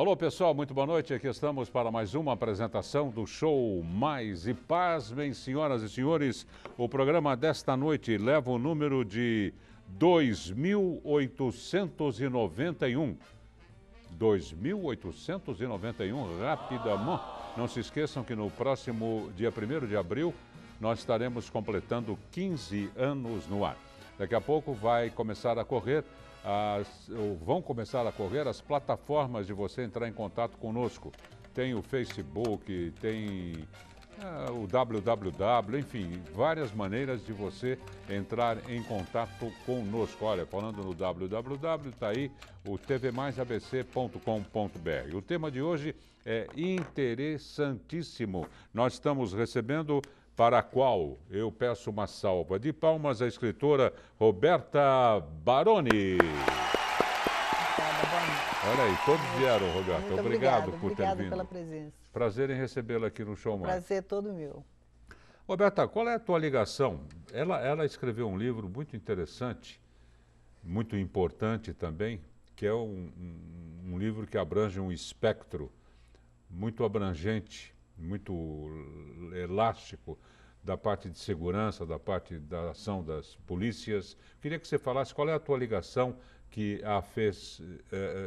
Alô, pessoal, muito boa noite. Aqui estamos para mais uma apresentação do show Mais e Pasmem, senhoras e senhores. O programa desta noite leva o número de 2.891. 2.891, rapidamente. Não se esqueçam que no próximo dia 1º de abril nós estaremos completando 15 anos no ar. Daqui a pouco vão começar a correr as plataformas de você entrar em contato conosco. Tem o Facebook, tem o www, enfim, várias maneiras de você entrar em contato conosco. Olha, falando no www, está aí o tvmaisabc.com.br. O tema de hoje é interessantíssimo. Nós estamos recebendo, para a qual eu peço uma salva de palmas, a escritora Roberta Baroni. Olha aí, todos vieram, Roberta. Muito obrigado por ter vindo. Obrigada pela presença. Prazer em recebê-la aqui no Show Mais. Prazer todo meu. Roberta, qual é a tua ligação? Ela escreveu um livro muito interessante, muito importante também, que é um livro que abrange um espectro muito abrangente, muito elástico, da parte de segurança, da parte da ação das polícias. Queria que você falasse qual é a tua ligação que a fez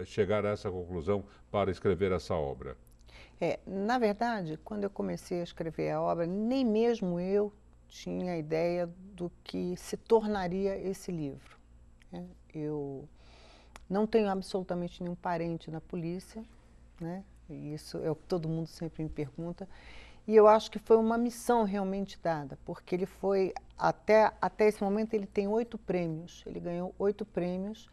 chegar a essa conclusão para escrever essa obra. Na verdade, quando eu comecei a escrever a obra, nem mesmo eu tinha ideia do que se tornaria esse livro. Eu não tenho absolutamente nenhum parente na polícia, né? Isso é o que todo mundo sempre me pergunta. E eu acho que foi uma missão realmente dada, porque ele foi, até esse momento, ele tem 8 prêmios. Ele ganhou 8 prêmios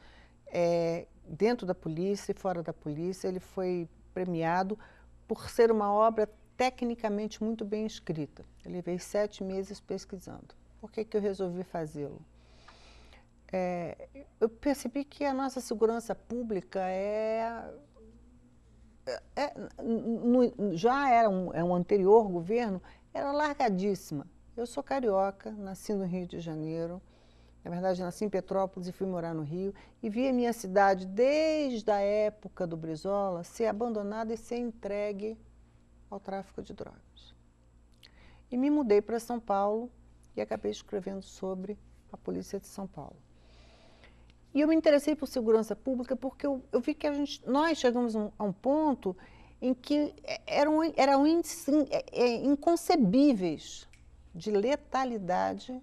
dentro da polícia e fora da polícia. Ele foi premiado por ser uma obra tecnicamente muito bem escrita. Eu levei 7 meses pesquisando. Por que eu resolvi fazê-lo? Eu percebi que a nossa segurança pública já era um anterior governo, era largadíssima. Eu sou carioca, nasci no Rio de Janeiro, na verdade nasci em Petrópolis e fui morar no Rio, e vi a minha cidade, desde a época do Brizola, ser abandonada e ser entregue ao tráfico de drogas. E me mudei para São Paulo e acabei escrevendo sobre a Polícia de São Paulo. E eu me interessei por segurança pública porque eu vi que nós chegamos a um ponto em que eram índices inconcebíveis de letalidade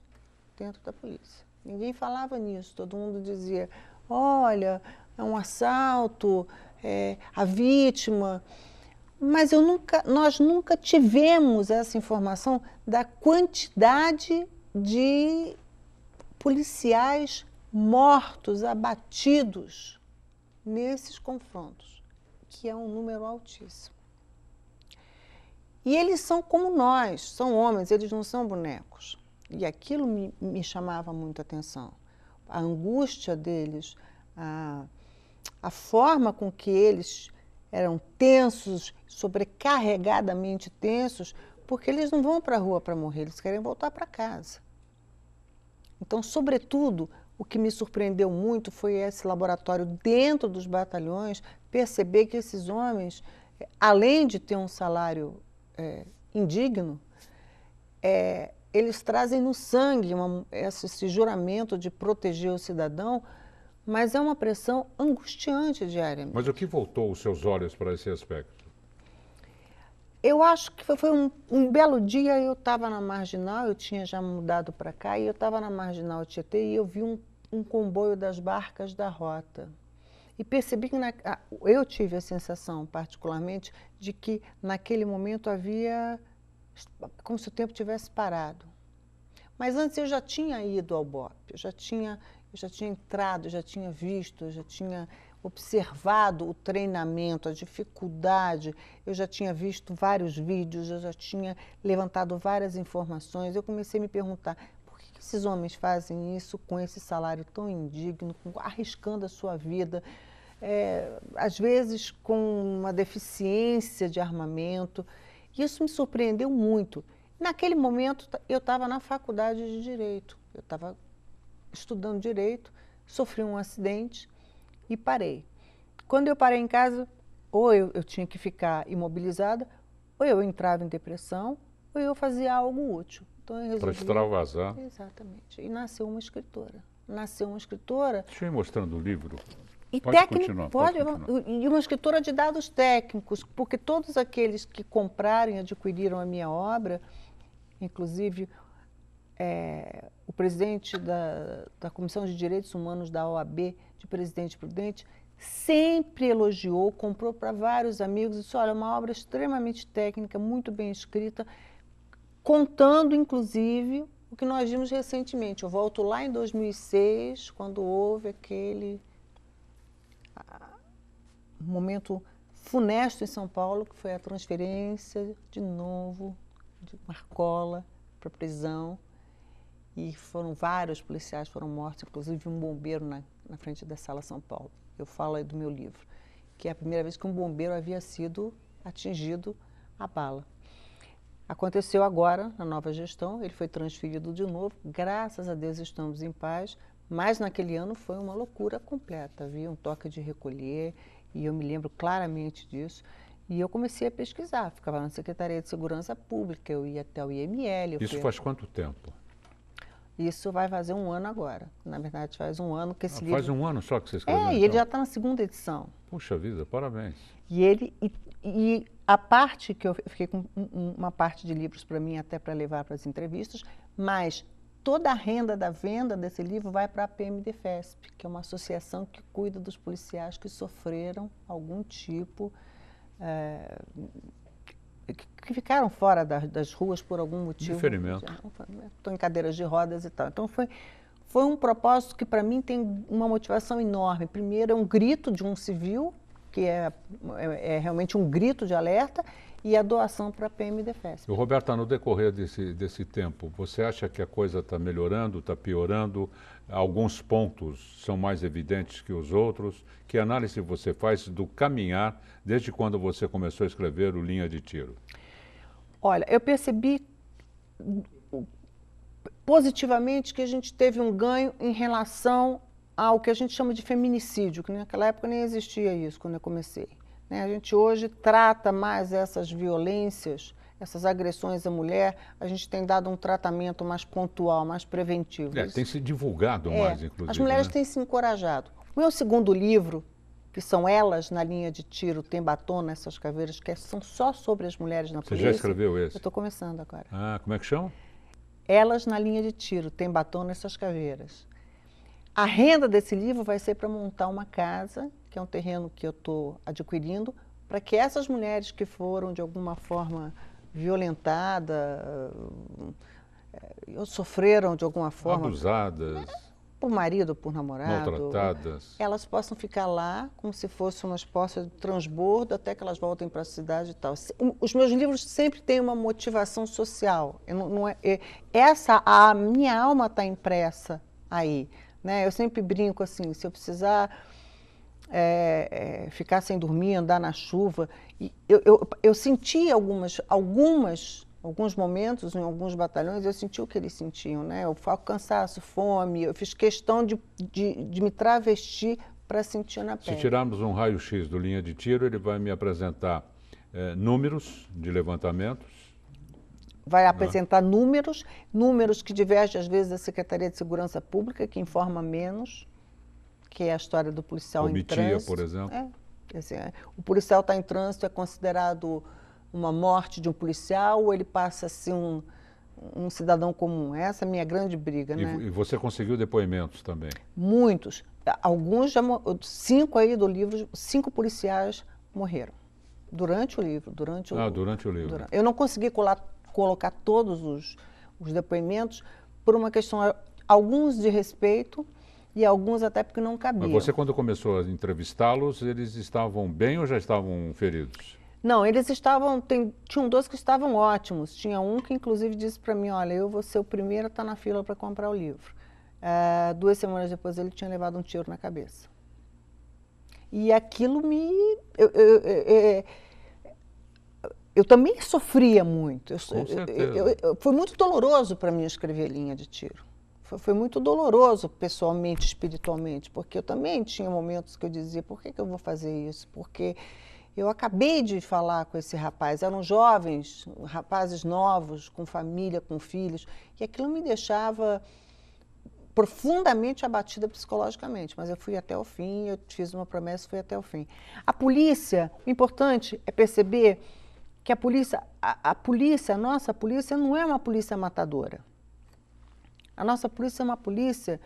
dentro da polícia. Ninguém falava nisso, todo mundo dizia, olha, é um assalto, a vítima. Mas nós nunca tivemos essa informação da quantidade de policiais mortos, abatidos nesses confrontos, que é um número altíssimo. E eles são como nós, são homens, eles não são bonecos. E aquilo me chamava muito a atenção. A angústia deles, a forma com que eles eram tensos, sobrecarregadamente tensos, porque eles não vão para a rua para morrer, eles querem voltar para casa. Então, sobretudo, o que me surpreendeu muito foi esse laboratório dentro dos batalhões, perceber que esses homens, além de ter um salário indigno, eles trazem no sangue esse juramento de proteger o cidadão, mas é uma pressão angustiante diariamente. Mas o que voltou os seus olhos para esse aspecto? Eu acho que foi um belo dia, eu estava na Marginal, eu tinha já mudado para cá, e eu estava na Marginal Tietê e eu vi um comboio das barcas da rota. E percebi que eu tive a sensação, particularmente, de que naquele momento havia como se o tempo tivesse parado. Mas antes eu já tinha ido ao BOPE, eu já tinha entrado, eu já tinha visto, eu já tinha observado o treinamento, a dificuldade, eu já tinha visto vários vídeos, eu já tinha levantado várias informações. Eu comecei a me perguntar, por que esses homens fazem isso com esse salário tão indigno, arriscando a sua vida, às vezes com uma deficiência de armamento? Isso me surpreendeu muito. Naquele momento, eu estava na faculdade de Direito, eu estava estudando Direito, sofri um acidente e parei. Quando eu parei em casa, ou eu tinha que ficar imobilizada, ou eu entrava em depressão, ou eu fazia algo útil. Então eu resolvi... Para extravasar. Exatamente. E nasceu uma escritora. Nasceu uma escritora... Deixa eu ir mostrando o livro. E Pode continuar. E uma escritora de dados técnicos, porque todos aqueles que compraram e adquiriram a minha obra, inclusive o presidente da Comissão de Direitos Humanos da OAB, de Presidente Prudente, sempre elogiou, comprou para vários amigos, e disse, olha, uma obra extremamente técnica, muito bem escrita, contando, inclusive, o que nós vimos recentemente. Eu volto lá em 2006, quando houve aquele momento funesto em São Paulo, que foi a transferência, de novo, de Marcola para a prisão. E vários policiais foram mortos, inclusive um bombeiro na frente da Sala São Paulo. Eu falo aí do meu livro, que é a primeira vez que um bombeiro havia sido atingido a bala. Aconteceu agora, na nova gestão, ele foi transferido de novo, graças a Deus estamos em paz, mas naquele ano foi uma loucura completa, havia um toque de recolher, e eu me lembro claramente disso, e eu comecei a pesquisar, ficava na Secretaria de Segurança Pública, eu ia até o IML. Isso faz quanto tempo? Isso vai fazer um ano agora, na verdade faz um ano que esse livro... Faz um ano só que você escreveu? E ele já está na segunda edição. Puxa vida, parabéns. E a parte que eu fiquei com uma parte de livros para mim, até para levar para as entrevistas, mas toda a renda da venda desse livro vai para a PMDFESP, que é uma associação que cuida dos policiais que sofreram algum tipo, que ficaram fora das ruas por algum motivo. Diferimento. Estão em cadeiras de rodas e tal. Então foi um propósito que para mim tem uma motivação enorme. Primeiro é um grito de um civil, que é realmente um grito de alerta, e a doação para a PMDFESP. Roberta, no decorrer desse tempo, você acha que a coisa está melhorando, está piorando? Alguns pontos são mais evidentes que os outros? Que análise você faz do caminhar desde quando você começou a escrever o Linha de Tiro? Olha, eu percebi positivamente que a gente teve um ganho em relação ao que a gente chama de feminicídio, que naquela época nem existia isso quando eu comecei. A gente hoje trata mais essas violências, essas agressões à mulher, a gente tem dado um tratamento mais pontual, mais preventivo. Tem se divulgado mais, inclusive. As mulheres têm se encorajado. O meu segundo livro, que são Elas na Linha de Tiro, Tem Batom Nessas Caveiras, que são só sobre as mulheres na polícia. Você já escreveu esse? Eu estou começando agora. Como é que chama? Elas na Linha de Tiro, Tem Batom Nessas Caveiras. A renda desse livro vai ser para montar uma casa, que é um terreno que eu estou adquirindo, para que essas mulheres que foram, de alguma forma, violentadas, ou sofreram, de alguma forma... Abusadas. Por marido, por namorado. Maltratadas. Elas possam ficar lá, como se fosse uma espécie de transbordo, até que elas voltem para a cidade e tal. Os meus livros sempre têm uma motivação social. A minha alma está impressa aí. Eu sempre brinco assim, se eu precisar ficar sem dormir, andar na chuva. Eu senti alguns momentos, em alguns batalhões, eu senti o que eles sentiam. O cansaço, fome, eu fiz questão de me travestir para sentir na pele. Se tirarmos um raio-x do Linha de Tiro, ele vai me apresentar números de levantamentos. Vai apresentar números que divergem às vezes da Secretaria de Segurança Pública, que informa menos, que é a história do policial em trânsito. por exemplo. O policial está em trânsito, é considerado uma morte de um policial, ou ele passa a ser um cidadão comum. Essa é a minha grande briga. E você conseguiu depoimentos também? Muitos. Alguns, 5 aí do livro, 5 policiais morreram. Durante o livro. Durante o livro. Eu não consegui colocar todos os depoimentos por uma questão, alguns de respeito e alguns até porque não cabiam. Mas você, quando começou a entrevistá-los, eles estavam bem ou já estavam feridos? Não, eles tinham 2 que estavam ótimos. Tinha um que inclusive disse para mim, olha, eu vou ser o primeiro a estar na fila para comprar o livro. 2 semanas depois ele tinha levado um tiro na cabeça. E aquilo eu também sofria muito. Foi muito doloroso para mim escrever Linha de Tiro. Foi muito doloroso pessoalmente, espiritualmente, porque eu também tinha momentos que eu dizia, por que eu vou fazer isso? Porque Eu acabei de falar com esse rapaz, eram jovens, rapazes novos, com família, com filhos, e aquilo me deixava profundamente abatida psicologicamente, mas eu fui até o fim, eu fiz uma promessa e fui até o fim. A polícia, o importante é perceber que a polícia, a nossa polícia não é uma polícia matadora. A nossa polícia é uma polícia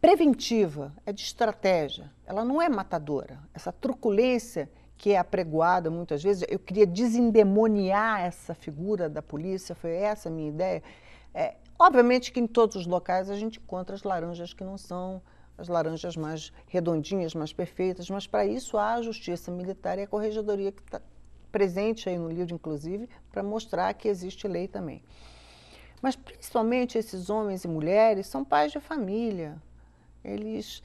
preventiva, é de estratégia. Ela não é matadora. Essa truculência que é apregoada muitas vezes, eu queria desendemoniar essa figura da polícia, foi essa a minha ideia. Obviamente que em todos os locais a gente encontra as laranjas que não são as laranjas mais redondinhas, mais perfeitas, mas para isso há a justiça militar e a corregedoria que está presente aí no livro, inclusive, para mostrar que existe lei também. Mas principalmente esses homens e mulheres são pais de família. Eles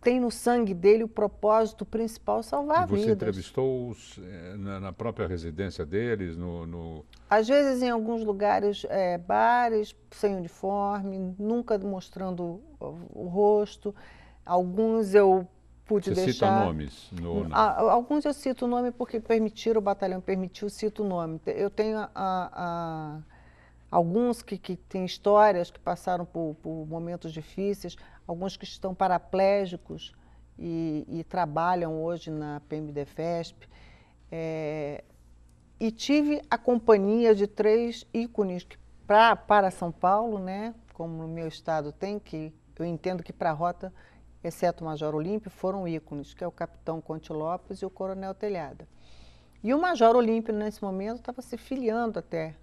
têm no sangue dele o propósito principal, salvar vidas. E você entrevistou-os na própria residência deles? Às vezes em alguns lugares, bares, sem uniforme, nunca mostrando o rosto. Alguns eu pude deixar... Você cita nomes? Alguns eu cito o nome porque permitiram, o batalhão permitiu, cito o nome. Eu tenho alguns que têm histórias, que passaram por momentos difíceis, alguns que estão paraplégicos e trabalham hoje na PMDFESP. E tive a companhia de 3 ícones que para São Paulo, né, como no meu estado tem, que eu entendo que para a rota, exceto o Major Olímpio, foram ícones, que é o Capitão Conte Lopes e o Coronel Telhada. E o Major Olímpio, nesse momento, estava se filiando até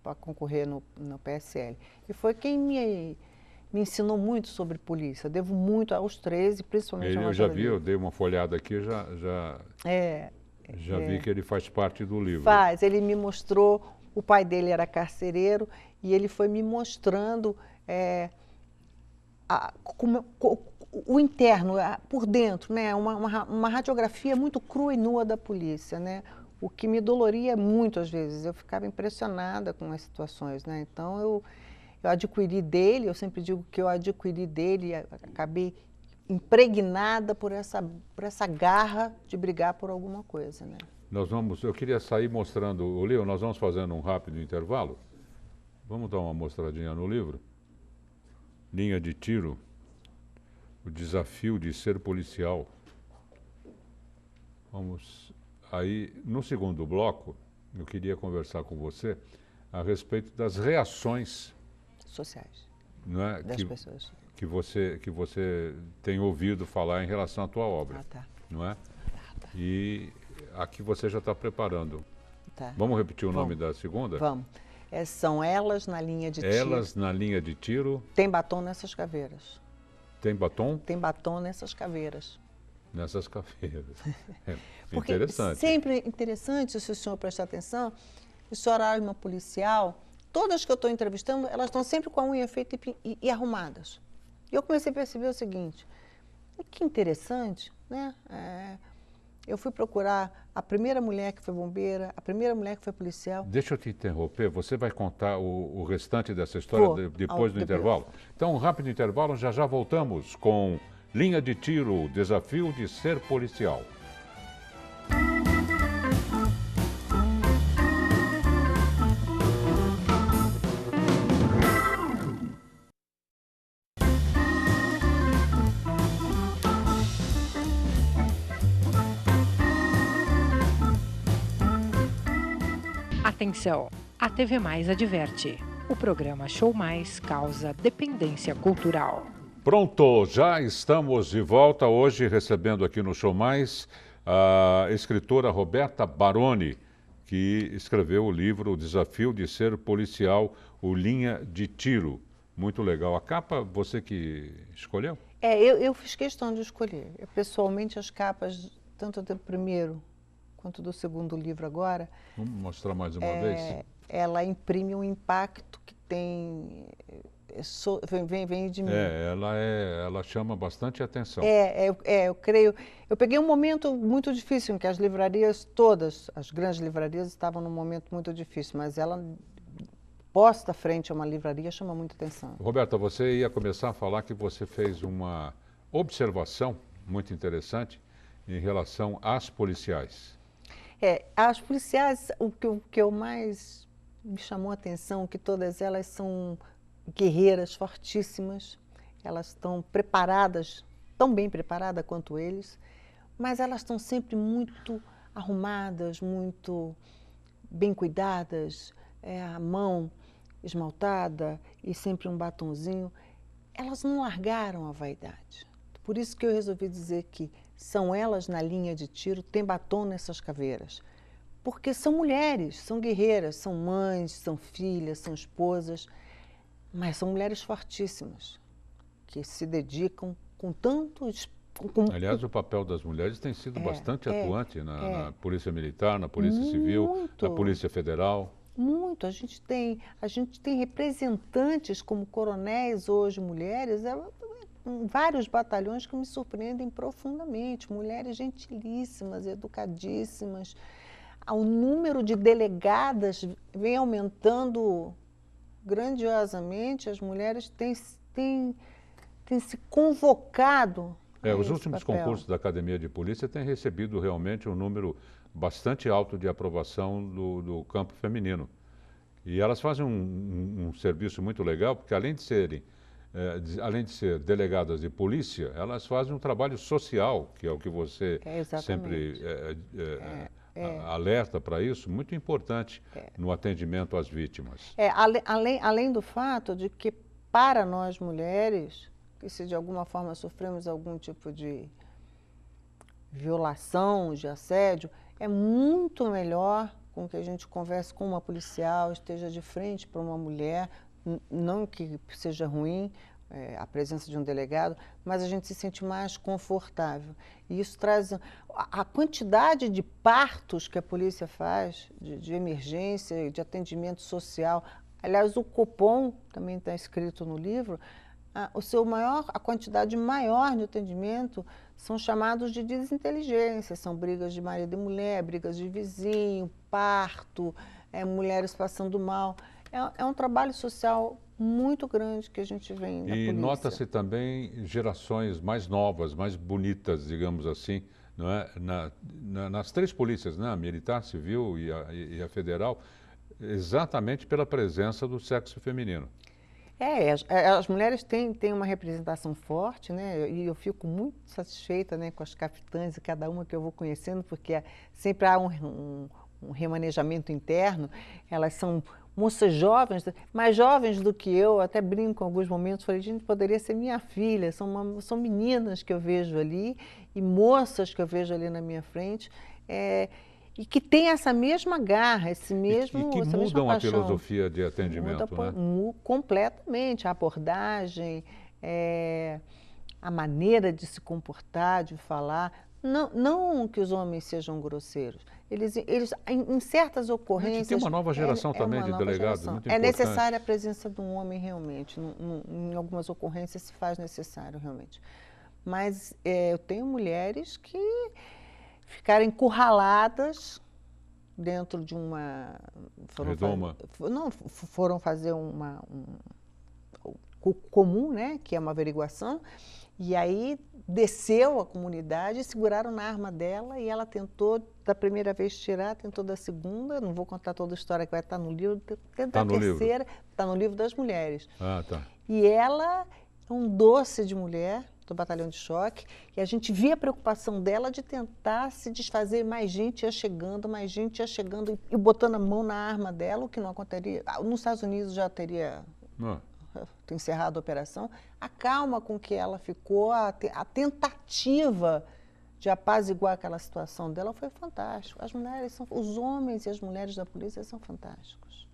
a concorrer no PSL. E foi quem me ensinou muito sobre polícia. Devo muito aos 13, principalmente ao Major Eu já vi, Olímpio. eu dei uma folhada aqui, já vi que ele faz parte do livro. Faz, ele me mostrou, o pai dele era carcereiro, e ele foi me mostrando o interno, por dentro, né? Uma radiografia muito crua e nua da polícia, né? O que me doloria muito às vezes, eu ficava impressionada com as situações, né? Então eu adquiri dele, eu sempre digo que eu adquiri dele, acabei impregnada por essa garra de brigar por alguma coisa, né? Eu queria sair mostrando o livro, nós vamos fazendo um rápido intervalo. Vamos dar uma mostradinha no livro? Linha de Tiro, o desafio de ser policial. Vamos... Aí, no segundo bloco, eu queria conversar com você a respeito das reações sociais, não é, das pessoas que você tem ouvido falar em relação à tua obra, tá. Não é? Tá. E aqui você já está preparando. Tá. Vamos repetir o nome da segunda? Vamos. São Elas na Linha de Tiro. Elas na Linha de Tiro. Tem batom nessas caveiras. Tem batom? Tem batom nessas caveiras. Nessas caveiras. Porque interessante. Sempre interessante, se o senhor prestar atenção, esse horário policial, todas que eu estou entrevistando, elas estão sempre com a unha feita e arrumadas. E eu comecei a perceber o seguinte, que interessante, né? Eu fui procurar a primeira mulher que foi bombeira, a primeira mulher que foi policial. Deixa eu te interromper, você vai contar o restante dessa história depois do intervalo? Então, um rápido intervalo, já voltamos com Linha de Tiro, desafio de ser policial. Atenção, a TV Mais adverte. O programa Show Mais causa dependência cultural. Pronto, já estamos de volta hoje recebendo aqui no Show Mais a escritora Roberta Baroni, que escreveu o livro O Desafio de Ser Policial, o Linha de Tiro. Muito legal. A capa, você que escolheu? Eu fiz questão de escolher. Pessoalmente, as capas, tanto do primeiro quanto do segundo livro agora... Vamos mostrar mais uma vez? Ela imprime um impacto que tem... vem de mim. Ela chama bastante atenção. Eu creio. Eu peguei um momento muito difícil em que as livrarias todas, as grandes livrarias, estavam num momento muito difícil, mas ela, posta frente a uma livraria, chama muita atenção. Roberta, você ia começar a falar que você fez uma observação muito interessante em relação às policiais. As policiais, o que eu mais me chamou a atenção, que todas elas são guerreiras fortíssimas, elas estão preparadas, tão bem preparadas quanto eles, mas elas estão sempre muito arrumadas, muito bem cuidadas, a mão esmaltada e sempre um batonzinho. Elas não largaram a vaidade. Por isso que eu resolvi dizer que são elas na linha de tiro, tem batom nessas caveiras. Porque são mulheres, são guerreiras, são mães, são filhas, são esposas, mas são mulheres fortíssimas, que se dedicam com tantos... Aliás, o papel das mulheres tem sido bastante atuante na Polícia Militar, na Polícia Civil, na Polícia Federal. Muito. A gente tem representantes como coronéis hoje, mulheres, vários batalhões que me surpreendem profundamente, mulheres gentilíssimas, educadíssimas. O número de delegadas vem aumentando grandiosamente, as mulheres têm se convocado. Os últimos concursos da Academia de Polícia têm recebido realmente um número bastante alto de aprovação do campo feminino. E elas fazem um serviço muito legal, porque além de ser delegadas de polícia, elas fazem um trabalho social, que é o que você sempre alerta para isso, muito importante no atendimento às vítimas. Além do fato de que, para nós mulheres, que se de alguma forma sofremos algum tipo de violação, de assédio, é muito melhor com que a gente converse com uma policial, esteja de frente para uma mulher, não que seja ruim a presença de um delegado, mas a gente se sente mais confortável. E isso traz a quantidade de partos que a polícia faz, de emergência, de atendimento social. Aliás, o Copom, também está escrito no livro, a quantidade maior de atendimento são chamados de desinteligência, são brigas de marido e mulher, brigas de vizinho, parto, mulheres passando mal. É um trabalho social muito grande que a gente vem na polícia. E nota-se também gerações mais novas, mais bonitas, digamos assim, não é? Nas três polícias, né? A militar, civil e a federal, exatamente pela presença do sexo feminino. As mulheres têm uma representação forte, né? E eu fico muito satisfeita, né, com as capitãs e cada uma que eu vou conhecendo, porque sempre há um remanejamento interno. Elas são moças jovens, mais jovens do que eu, até brinco em alguns momentos, falei, gente, poderia ser minha filha, são meninas que eu vejo ali e moças que eu vejo ali na minha frente, e que tem essa mesma garra, essa mudam mesma paixão. A filosofia de atendimento, Completamente, a abordagem, a maneira de se comportar, de falar. Não que os homens sejam grosseiros. Eles em certas ocorrências... Tem uma nova geração também de delegados, muito importante. É necessária a presença de um homem realmente. Em algumas ocorrências se faz necessário realmente. Mas eu tenho mulheres que ficaram encurraladas dentro de uma... Foram fazer comum, né, que é uma averiguação, e aí desceu a comunidade e seguraram na arma dela e ela tentou da primeira vez tirar, tentou da segunda, não vou contar toda a história que vai estar no livro, tentar da terceira, está no livro das mulheres. Tá. E ela é um doce de mulher do batalhão de choque, e a gente via a preocupação dela de tentar se desfazer, mais gente ia chegando e botando a mão na arma dela, o que não aconteceria. Nos Estados Unidos já teria encerrado a operação. A calma com que ela ficou, a tentativa de apaziguar aquela situação dela foi fantástico. As mulheres os homens e as mulheres da polícia são fantásticos.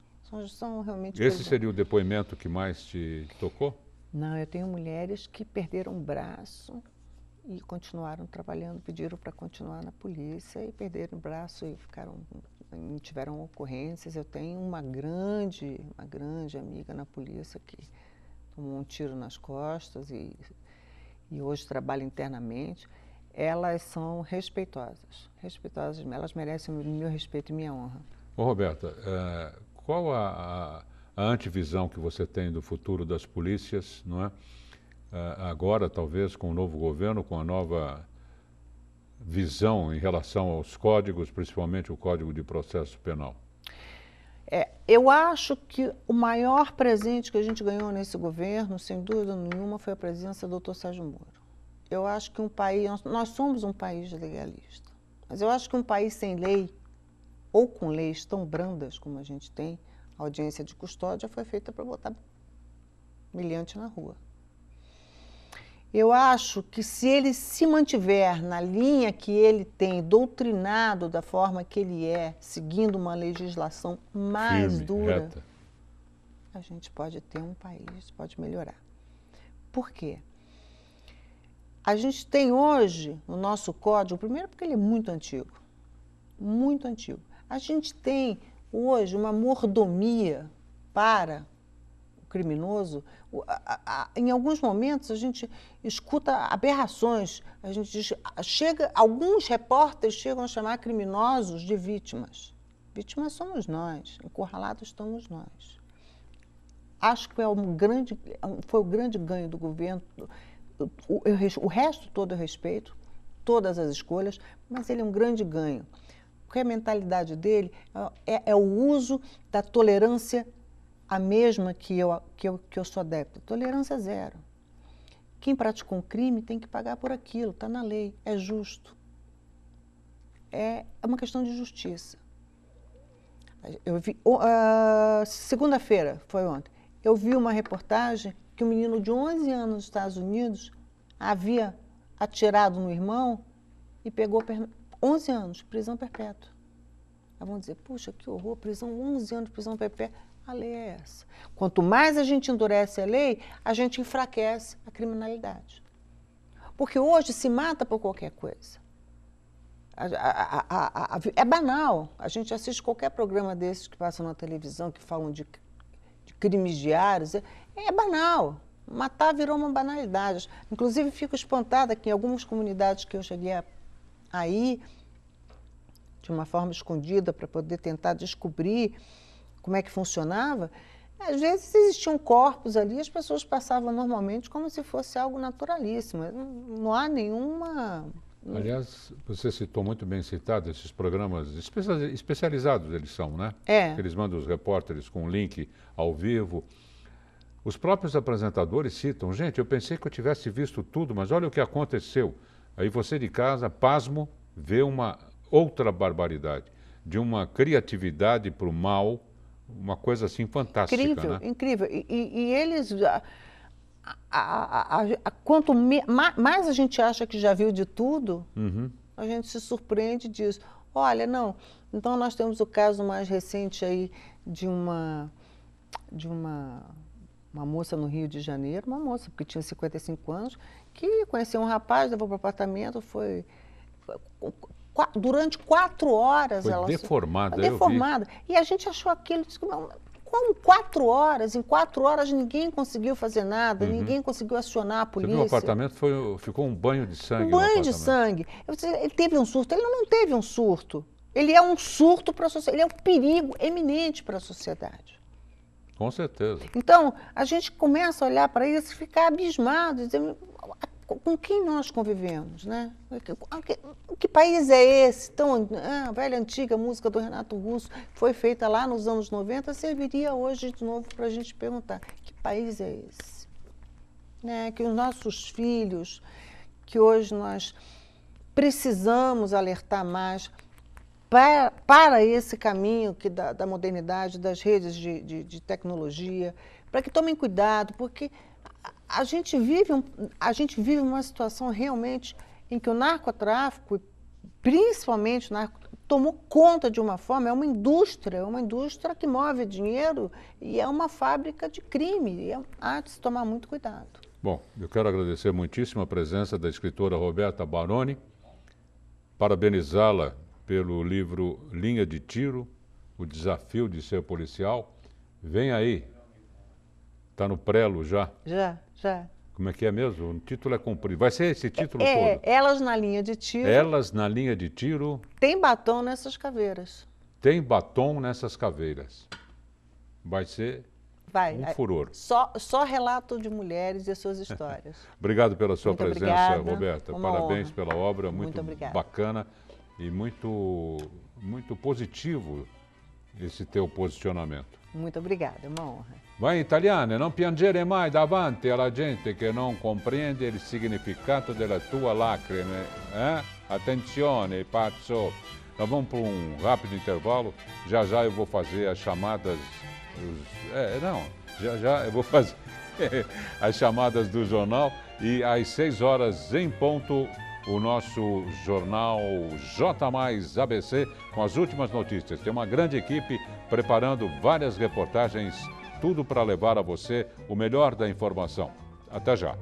São realmente... Esse seria o depoimento que mais te tocou? Não, eu tenho mulheres que perderam o braço e continuaram trabalhando, pediram para continuar na polícia e perderam o braço e tiveram ocorrências. Eu tenho uma grande amiga na polícia que tomou um tiro nas costas e hoje trabalha internamente. Elas são respeitosas, elas merecem o meu respeito e minha honra. Ô Roberta, qual a antevisão que você tem do futuro das polícias, não é? Agora, talvez, com o novo governo, com a nova visão em relação aos códigos, principalmente o Código de Processo Penal? Eu acho que o maior presente que a gente ganhou nesse governo, sem dúvida nenhuma, foi a presença do Dr. Sérgio Moro. Eu acho que nós somos um país legalista, mas eu acho que um país sem lei, ou com leis tão brandas como a gente tem, a audiência de custódia foi feita para botar milhante na rua. Eu acho que se ele se mantiver na linha que ele tem, doutrinado da forma que ele é, seguindo uma legislação mais Firme, dura, reta. a gente pode ter um país, pode melhorar. Por quê? A gente tem hoje no nosso código, primeiro porque ele é muito antigo, muito antigo. A gente tem hoje uma mordomia para criminoso. Em alguns momentos a gente escuta aberrações, a gente diz, alguns repórteres chegam a chamar criminosos de vítimas. Vítimas somos nós, encurralados estamos nós. Acho que foi o grande ganho do governo. O resto todo eu respeito, todas as escolhas, mas ele é um grande ganho. Porque a mentalidade dele é o uso da tolerância a mesma que eu sou adepta. Tolerância zero. Quem praticou um crime tem que pagar por aquilo, está na lei, é justo. É uma questão de justiça. Eu vi, segunda-feira, foi ontem, eu vi uma reportagem que um menino de 11 anos nos Estados Unidos havia atirado no irmão e pegou 11 anos, prisão perpétua. Aí vão dizer, puxa, que horror, prisão, 11 anos de prisão perpétua. A lei é essa. Quanto mais a gente endurece a lei, a gente enfraquece a criminalidade. Porque hoje se mata por qualquer coisa. É banal. A gente assiste qualquer programa desses que passam na televisão, que falam de crimes diários. É banal. Matar virou uma banalidade. Inclusive, fico espantada que em algumas comunidades que eu cheguei a ir, de uma forma escondida, para poder tentar descobrir como é que funcionava, às vezes existiam corpos ali, as pessoas passavam normalmente como se fosse algo naturalíssimo. Não há nenhuma... Aliás, você citou muito bem citado esses programas especializados, eles são, né? É. Eles mandam os repórteres com link ao vivo. Os próprios apresentadores citam, gente, eu pensei que eu tivesse visto tudo, mas olha o que aconteceu. Aí você de casa, pasmo, vê uma outra barbaridade, de uma criatividade para o mal, uma coisa assim fantástica, Incrível, né? incrível. E eles... Quanto mais a gente acha que já viu de tudo, a gente se surpreende disso. Olha, não, então nós temos o caso mais recente aí de uma moça no Rio de Janeiro, uma moça, porque tinha 55 anos, que conheceu um rapaz, levou para o apartamento, durante 4 horas Foi ela... deformada, deformada. eu vi. E a gente achou aquilo, disse, como 4 horas? Em 4 horas ninguém conseguiu fazer nada, ninguém conseguiu acionar a polícia. Você viu, o apartamento ficou um banho de sangue. Um banho de sangue. Ele teve um surto? Ele não teve um surto. Ele é um surto para a sociedade, ele é um perigo eminente para a sociedade. Com certeza. Então, a gente começa a olhar para isso e ficar abismado, dizer, com quem nós convivemos, né? Que país é esse? A velha antiga música do Renato Russo foi feita lá nos anos 90, serviria hoje de novo para a gente perguntar, que país é esse? Né? Que os nossos filhos, que hoje nós precisamos alertar mais para esse caminho da modernidade, das redes de tecnologia, para que tomem cuidado, porque a gente vive uma situação realmente em que o narcotráfico, principalmente o narcotráfico, tomou conta de uma forma, é uma indústria que move dinheiro e é uma fábrica de crime. Há de se tomar muito cuidado. Bom, eu quero agradecer muitíssimo a presença da escritora Roberta Baroni, parabenizá-la pelo livro Linha de Tiro, o desafio de ser policial. Vem aí. Está no prelo já? Já. Como é que é mesmo? O título é comprido. Vai ser esse título todo? Elas na linha de tiro. Elas na linha de tiro. Tem batom nessas caveiras. Tem batom nessas caveiras. Vai ser Vai. Um furor. Só relato de mulheres e as suas histórias. Obrigado pela sua Muito presença, obrigada. Roberta. Uma Parabéns honra. pela obra, Muito muito obrigada. bacana e muito positivo esse teu posicionamento. Muito obrigada, é uma honra. Vai in italiano, non piangere mai davanti alla gente che non comprende il significato della tua lacrime. Attenzione, pazzo. Nós vamos para um rápido intervalo. Já já eu vou fazer as chamadas... já eu vou fazer as chamadas do jornal e às 6 horas em ponto o nosso jornal J mais ABC com as últimas notícias. Tem uma grande equipe preparando várias reportagens, tudo para levar a você o melhor da informação. Até já.